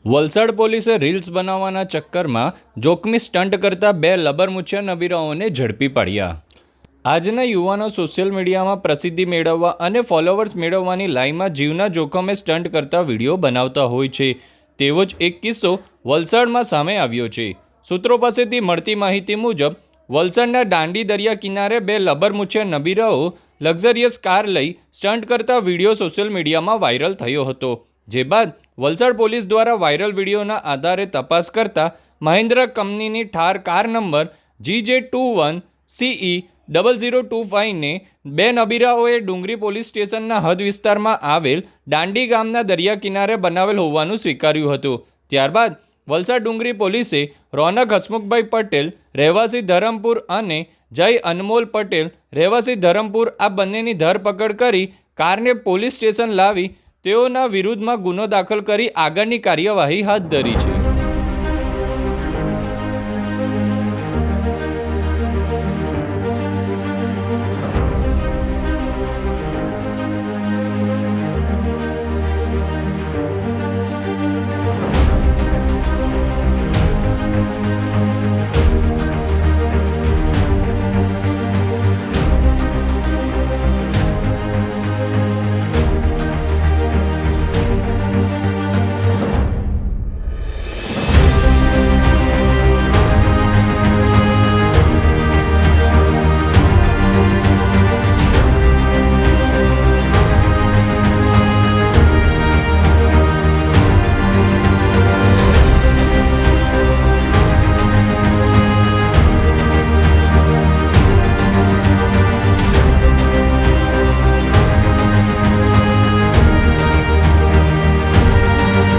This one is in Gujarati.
વલસાડ પોલીસે રીલ્સ બનાવવાના ચક્કરમાં જોખમી સ્ટન્ટ કરતા બે લબરમુછિયા નબીરાઓને ઝડપી પાડ્યા। આજના યુવાનો સોશિયલ મીડિયામાં પ્રસિદ્ધિ મેળવવા અને ફોલોવર્સ મેળવવાની લાઈનમાં જીવના જોખમે સ્ટન્ટ કરતા વિડીયો બનાવતા હોય છે। તેવો જ એક કિસ્સો વલસાડમાં સામે આવ્યો છે। સૂત્રો પાસેથી મળતી માહિતી મુજબ વલસાડના દાંડી દરિયા કિનારે બે લબરમુછિયા નબીરાઓ લક્ઝરિયસ કાર લઈ સ્ટન્ટ કરતા વિડીયો સોશિયલ મીડિયામાં વાયરલ થયો હતો। જે બાદ વલસાડ પોલીસ દ્વારા વાયરલ વિડીયોના આધારે તપાસ કરતા મહિન્દ્રા કંપનીની ઠાર કાર નંબર GJ21CE0025 ને બે નબીરાઓએ ડુંગરી પોલીસ સ્ટેશનના હદ વિસ્તારમાં આવેલ દાંડી ગામના દરિયા કિનારે બનાવેલ હોવાનું સ્વીકાર્યું હતું। ત્યારબાદ વલસાડ ડુંગરી પોલીસે રોનક હસમુખભાઈ પટેલ રહેવાસી ધરમપુર અને જય અનમોલ પટેલ રહેવાસી ધરમપુર આ બંનેની ધરપકડ કરી કારને પોલીસ સ્ટેશન લાવી તેઓના વિરુદ્ધમાં ગુનો દાખલ કરી આગળની કાર્યવાહી હાથ ધરી છે।